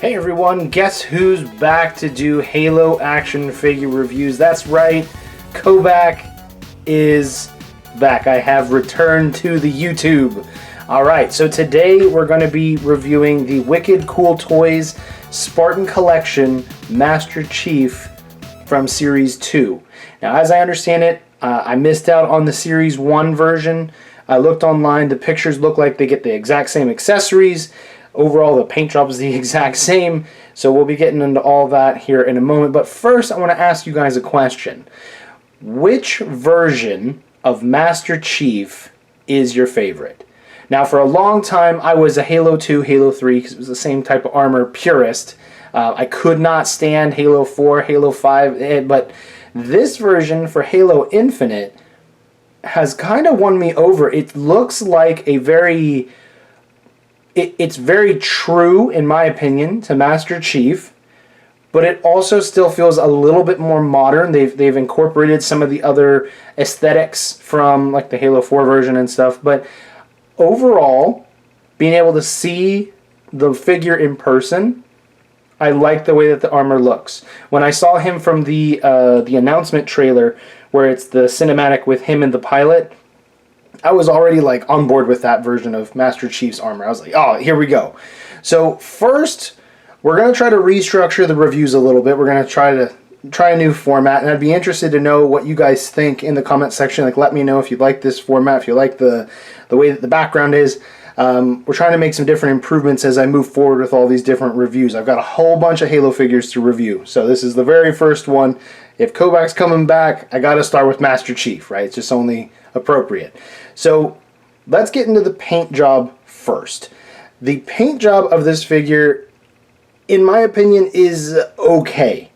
Hey everyone, guess who's back to do Halo action figure reviews? That's right, KoBaC is back. I have returned to the YouTube. Alright, so today we're going to be reviewing the Wicked Cool Toys Spartan Collection Master Chief from Series 2. Now, as I understand it, I missed out on the Series 1 version. I looked online, the pictures look like they get the exact same accessories. Overall, the paint job is the exact same, so we'll be getting into all that here in a moment. But first, I want to ask you guys a question. Which version of Master Chief is your favorite? Now, for a long time, I was a Halo 2, Halo 3, because it was the same type of armor purist. I could not stand Halo 4, Halo 5, but this version for Halo Infinite has kind of won me over. It looks like a very... It's very true, in my opinion, to Master Chief, but it also still feels a little bit more modern. They've incorporated some of the other aesthetics from like the Halo 4 version and stuff, but overall, being able to see the figure in person, I like the way that the armor looks. When I saw him from the announcement trailer, where it's the cinematic with him and the pilot, I was already like on board with that version of Master Chief's armor. I was like, oh, here we go. So first, we're going to try to restructure the reviews a little bit. We're going to try a new format, and I'd be interested to know what you guys think in the comment section. Like, let me know if you like this format, if you like the way that the background is. We're trying to make some different improvements as I move forward with all these different reviews. I've got a whole bunch of Halo figures to review, so this is the very first one. If KoBaC's coming back, I got to start with Master Chief, right? It's just only appropriate. So let's get into the paint job first. The paint job of this figure, in my opinion, is okay.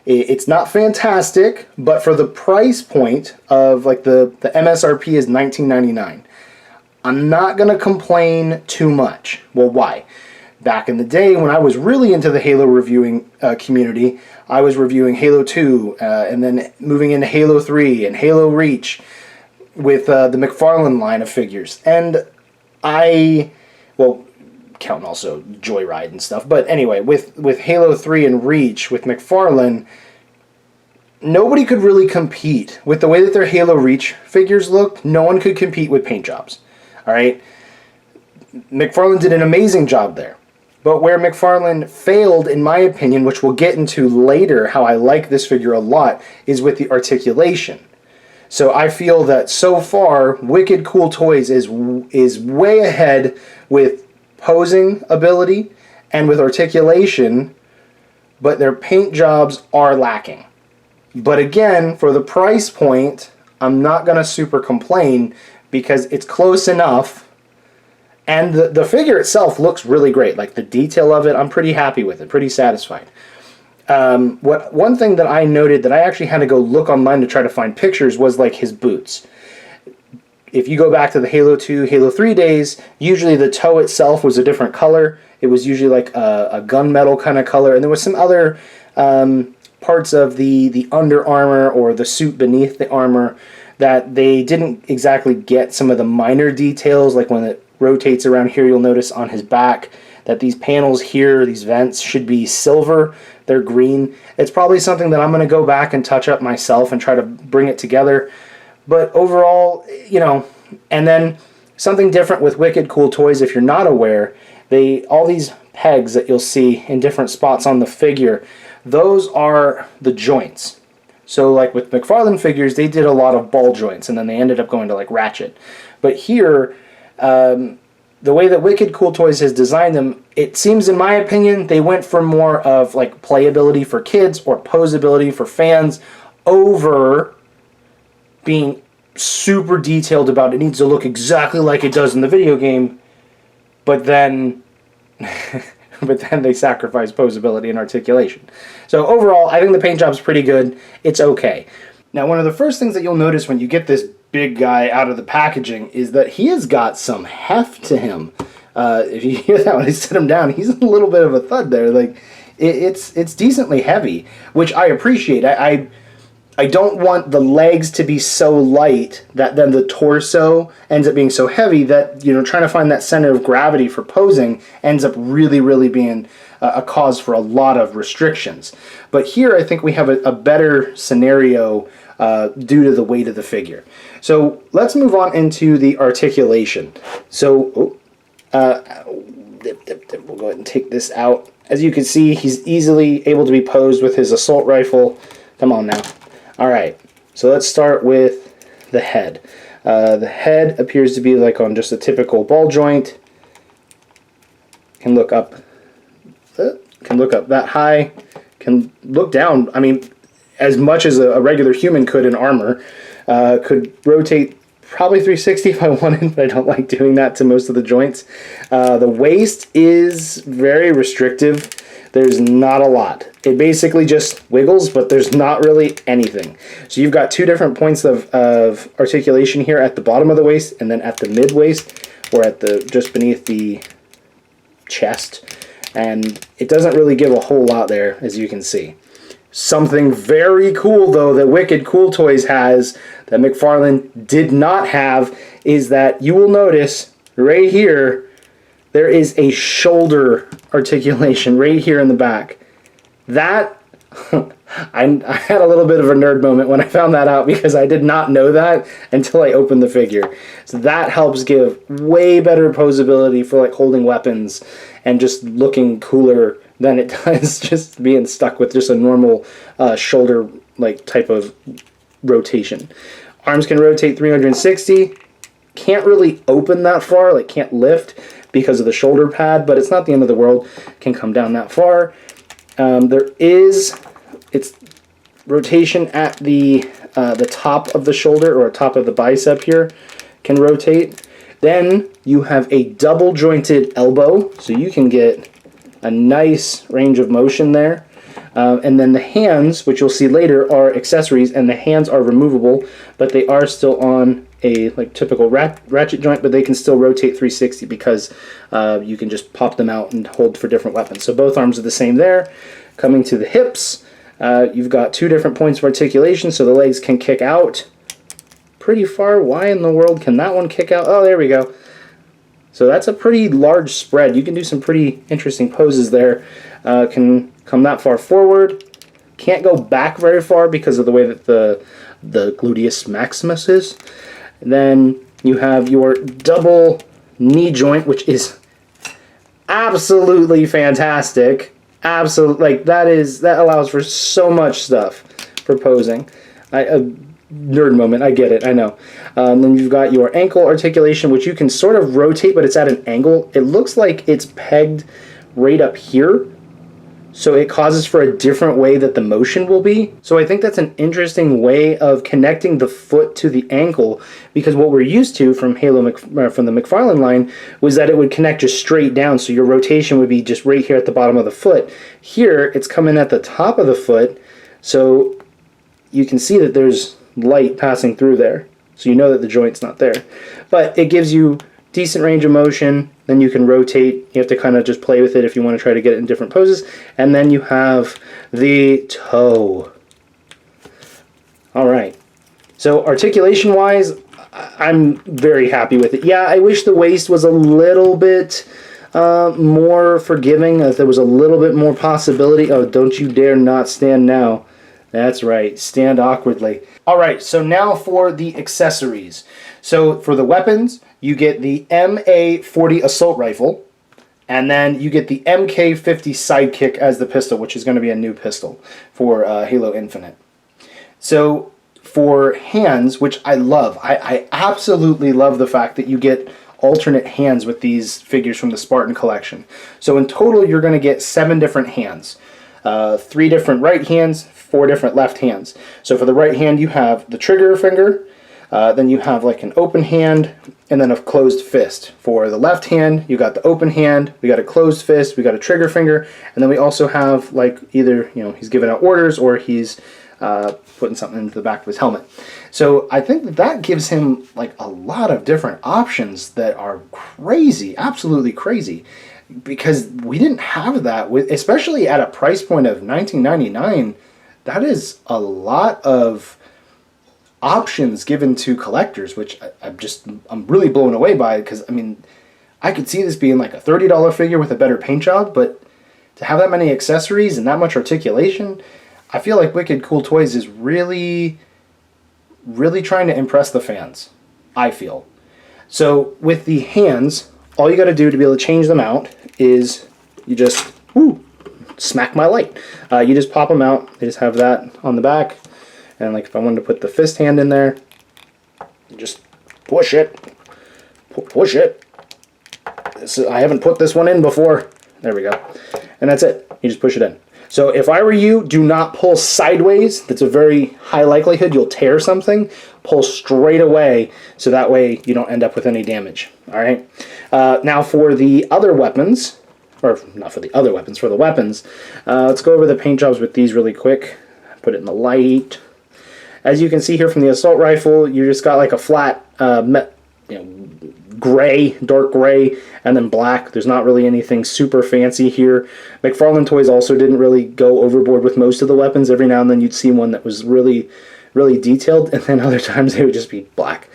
It's not fantastic, but for the price point of like the MSRP is $19.99. I'm not going to complain too much. Well, why? Back in the day when I was really into the Halo reviewing community, I was reviewing Halo 2 and then moving into Halo 3 and Halo Reach with the McFarlane line of figures. And well, counting also Joyride and stuff, but anyway, with Halo 3 and Reach with McFarlane, nobody could really compete. With the way that their Halo Reach figures looked, no one could compete with paint jobs. Alright? McFarlane did an amazing job there. But where McFarlane failed, in my opinion, which we'll get into later, how I like this figure a lot, is with the articulation. So I feel that so far, Wicked Cool Toys is way ahead with posing ability and with articulation, but their paint jobs are lacking. But again, for the price point, I'm not going to super complain because it's close enough. And the figure itself looks really great. Like the detail of it, I'm pretty happy with it, pretty satisfied. One thing that I noted that I actually had to go look online to try to find pictures was like his boots. If you go back to the Halo 2, Halo 3 days, usually the toe itself was a different color. It was usually like a gunmetal kind of color, and there was some other parts of the under armor or the suit beneath the armor that they didn't exactly get some of the minor details, like when it rotates around here, you'll notice on his back that these panels here, these vents, should be silver. They're green. It's probably something that I'm going to go back and touch up myself and try to bring it together. But overall, you know, and then something different with Wicked Cool Toys, if you're not aware, all these pegs that you'll see in different spots on the figure, those are the joints. So like with McFarlane figures, they did a lot of ball joints, and then they ended up going to like ratchet. But here, the way that Wicked Cool Toys has designed them, it seems, in my opinion, they went for more of like playability for kids or posability for fans over being super detailed about it needs to look exactly like it does in the video game, but then they sacrifice posability and articulation. So overall, I think the paint job's pretty good. It's okay. Now, one of the first things that you'll notice when you get this big guy out of the packaging is that he has got some heft to him. If you hear that when I set him down, he's a little bit of a thud there. Like it's decently heavy, which I appreciate. I don't want the legs to be so light that then the torso ends up being so heavy that, you know, trying to find that center of gravity for posing ends up really, really being a cause for a lot of restrictions. But here I think we have a better scenario due to the weight of the figure. So let's move on into the articulation. So we'll go ahead and take this out. As you can see, he's easily able to be posed with his assault rifle. Come on now. All right, so let's start with the head. The head appears to be like on just a typical ball joint. Can look up that high. Can look down. I mean, as much as a regular human could in armor. Could rotate probably 360 if I wanted, but I don't like doing that to most of the joints. The waist is very restrictive. There's not a lot. It basically just wiggles, but there's not really anything. So you've got two different points of articulation here at the bottom of the waist and then at the mid waist, or at the just beneath the chest. And it doesn't really give a whole lot there, as you can see. Something very cool, though, that Wicked Cool Toys has that McFarlane did not have is that you will notice right here there is a shoulder articulation right here in the back. That I had a little bit of a nerd moment when I found that out, because I did not know that until I opened the figure. So that helps give way better posability for like holding weapons and just looking cooler than it does just being stuck with just a normal shoulder like type of rotation. Arms can rotate 360. Can't really open that far, like can't lift because of the shoulder pad, but it's not the end of the world. Can come down that far. It's rotation at the top of the shoulder, or top of the bicep here can rotate. Then you have a double jointed elbow, so you can get a nice range of motion there. And then the hands, which you'll see later, are accessories, and the hands are removable, but they are still on a like typical ratchet joint, but they can still rotate 360 because you can just pop them out and hold for different weapons. So both arms are the same there. Coming to the hips, you've got two different points of articulation, so the legs can kick out pretty far. Why in the world can that one kick out? Oh, there we go. So that's a pretty large spread. You can do some pretty interesting poses there. Can come that far forward. Can't go back very far because of the way that the gluteus maximus is. And then you have your double knee joint, which is absolutely fantastic. Absolutely, like that allows for so much stuff for posing. Nerd moment, I get it, I know. Then you've got your ankle articulation, which you can sort of rotate, but it's at an angle. It looks like it's pegged right up here, so it causes for a different way that the motion will be. So I think that's an interesting way of connecting the foot to the ankle, because what we're used to from from the McFarlane line was that it would connect just straight down, so your rotation would be just right here at the bottom of the foot. Here, it's coming at the top of the foot, so you can see that there's light passing through there, so you know that the joint's not there. But it gives you decent range of motion. Then you can rotate. You have to kind of just play with it if you want to try to get it in different poses. And then you have the toe. Alright, so articulation wise, I'm very happy with it. Yeah, I wish the waist was a little bit more forgiving, if there was a little bit more possibility. Oh, don't you dare not stand now. That's right, stand awkwardly. Alright, so now for the accessories. So for the weapons, you get the MA-40 assault rifle, and then you get the MK-50 sidekick as the pistol, which is going to be a new pistol for Halo Infinite. So for hands, which I love, I absolutely love the fact that you get alternate hands with these figures from the Spartan Collection. So in total, you're going to get 7 different hands. 3 different right hands, 4 different left hands. So for the right hand, you have the trigger finger, then you have like an open hand, and then a closed fist. For the left hand, you got the open hand, we got a closed fist, we got a trigger finger, and then we also have like either, you know, he's giving out orders or he's putting something into the back of his helmet. So I think that gives him like a lot of different options that are crazy, absolutely crazy, because we didn't have that, with, especially at a price point of $19.99. That is a lot of options given to collectors, which I'm really blown away by, because I mean, I could see this being like a $30 figure with a better paint job, but to have that many accessories and that much articulation, I feel like Wicked Cool Toys is really, really trying to impress the fans, I feel. So with the hands, all you got to do to be able to change them out is you just smack my light. You just pop them out. They just have that on the back. And like if I wanted to put the fist hand in there, you just push it. Push it. I haven't put this one in before. There we go. And that's it. You just push it in. So if I were you, do not pull sideways. That's a very high likelihood you'll tear something. Pull straight away so that way you don't end up with any damage. All right. Now for the other weapons, or not for the other weapons, for the weapons, let's go over the paint jobs with these really quick. Put it in the light. As you can see here from the assault rifle, you just got like a flat, gray, dark gray, and then black. There's not really anything super fancy here. McFarlane Toys also didn't really go overboard with most of the weapons. Every now and then you'd see one that was really, really detailed, and then other times they would just be black.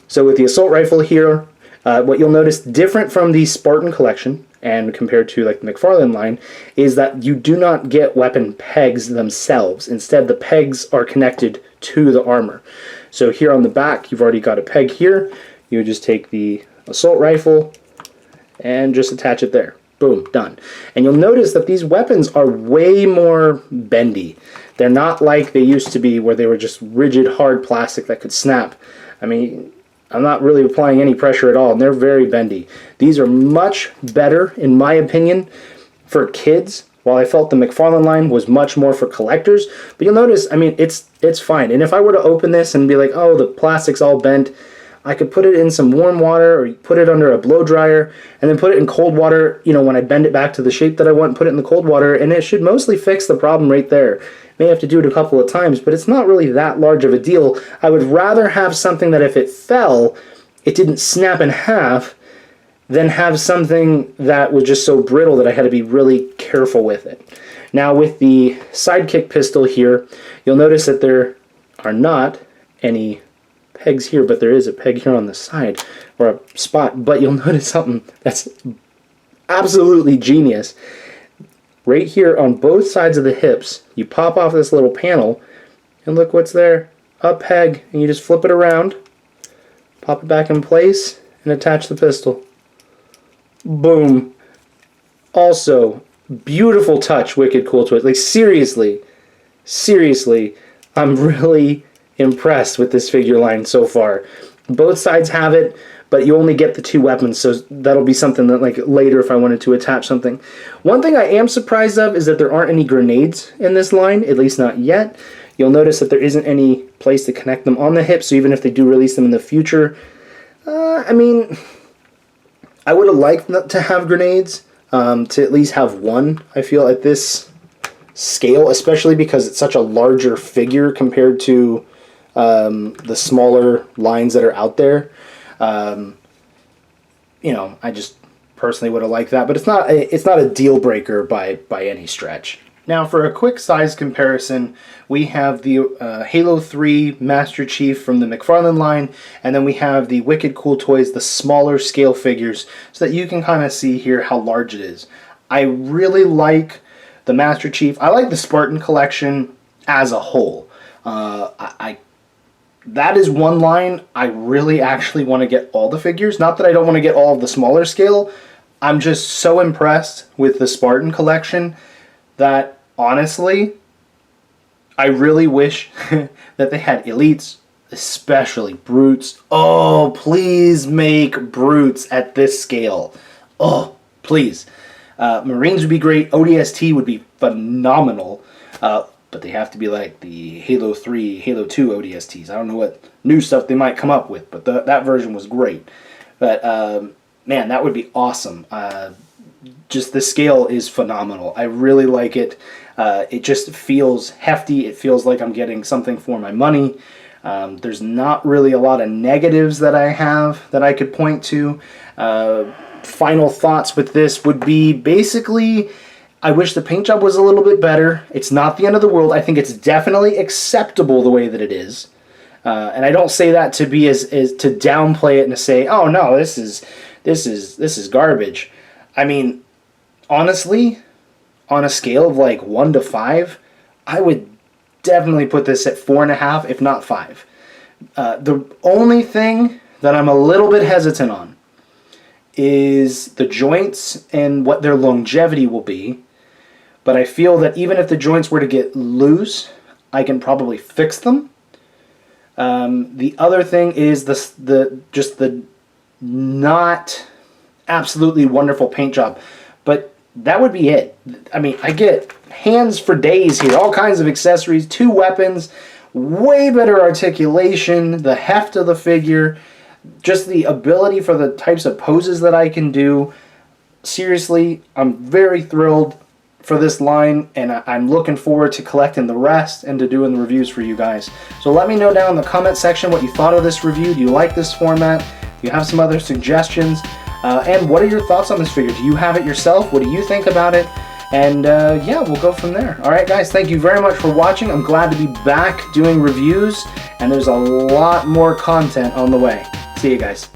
So with the assault rifle here, what you'll notice different from the Spartan Collection and compared to like the McFarlane line is that you do not get weapon pegs themselves. Instead, the pegs are connected to the armor. So here on the back, you've already got a peg here. You would just take the assault rifle and just attach it there. Boom, done. And you'll notice that these weapons are way more bendy. They're not like they used to be where they were just rigid, hard plastic that could snap. I mean, I'm not really applying any pressure at all, and they're very bendy. These are much better, in my opinion, for kids, while I felt the McFarlane line was much more for collectors. But you'll notice, I mean, it's fine. And if I were to open this and be like, oh, the plastic's all bent, I could put it in some warm water or put it under a blow dryer and then put it in cold water, you know, when I bend it back to the shape that I want, put it in the cold water, and it should mostly fix the problem right there. May have to do it a couple of times, but it's not really that large of a deal. I would rather have something that if it fell, it didn't snap in half, than have something that was just so brittle that I had to be really careful with it. Now with the sidekick pistol here, you'll notice that there are not any pegs here, but there is a peg here on the side, or a spot. But you'll notice something that's absolutely genius. Right here on both sides of the hips, you pop off this little panel, and look what's there. A peg, and you just flip it around, pop it back in place, and attach the pistol. Boom. Also, beautiful touch, Wicked Cool Toys. Like, seriously, I'm really impressed with this figure line so far. Both sides have it, but you only get the two weapons, so that'll be something that like later if I wanted to attach something. One thing I am surprised of is that there aren't any grenades in this line, at least not yet. You'll notice that there isn't any place to connect them on the hip, so even if they do release them in the future, I mean, I would have liked to have grenades, to at least have one, I feel, at this scale, especially because it's such a larger figure compared to the smaller lines that are out there. You know, I just personally would have liked that, but it's not a deal breaker by any stretch. Now for a quick size comparison, we have the Halo 3 Master Chief from the McFarlane line, and then we have the Wicked Cool Toys, the smaller scale figures, so that you can kind of see here how large it is. I really like the Master Chief. I like the Spartan Collection as a whole. That is one line I really actually want to get all the figures. Not that I don't want to get all of the smaller scale. I'm just so impressed with the Spartan Collection that, honestly, I really wish that they had Elites, especially Brutes. Oh, please make Brutes at this scale. Oh, please. Marines would be great. ODST would be phenomenal. But they have to be like the Halo 3, Halo 2 ODSTs. I don't know what new stuff they might come up with, but that version was great. But, man, that would be awesome. Just the scale is phenomenal. I really like it. It just feels hefty. It feels like I'm getting something for my money. There's not really a lot of negatives that I have that I could point to. Final thoughts with this would be basically, I wish the paint job was a little bit better. It's not the end of the world. I think it's definitely acceptable the way that it is. And I don't say that to be as to downplay it and to say, oh no, this is garbage. I mean, honestly, on a scale of like 1 to 5, I would definitely put this at 4.5, if not 5. The only thing that I'm a little bit hesitant on is the joints and what their longevity will be. But I feel that even if the joints were to get loose, I can probably fix them. The other thing is the not absolutely wonderful paint job. But that would be it. I mean, I get hands for days here, all kinds of accessories, 2 weapons, way better articulation, the heft of the figure, just the ability for the types of poses that I can do. Seriously, I'm very thrilled for this line, and I'm looking forward to collecting the rest and to doing the reviews for you guys. So let me know down in the comment section what you thought of this review. Do you like this format? Do you have some other suggestions? And what are your thoughts on this figure? Do you have it yourself? What do you think about it? And yeah, we'll go from there. Alright guys, thank you very much for watching. I'm glad to be back doing reviews, and there's a lot more content on the way. See you guys.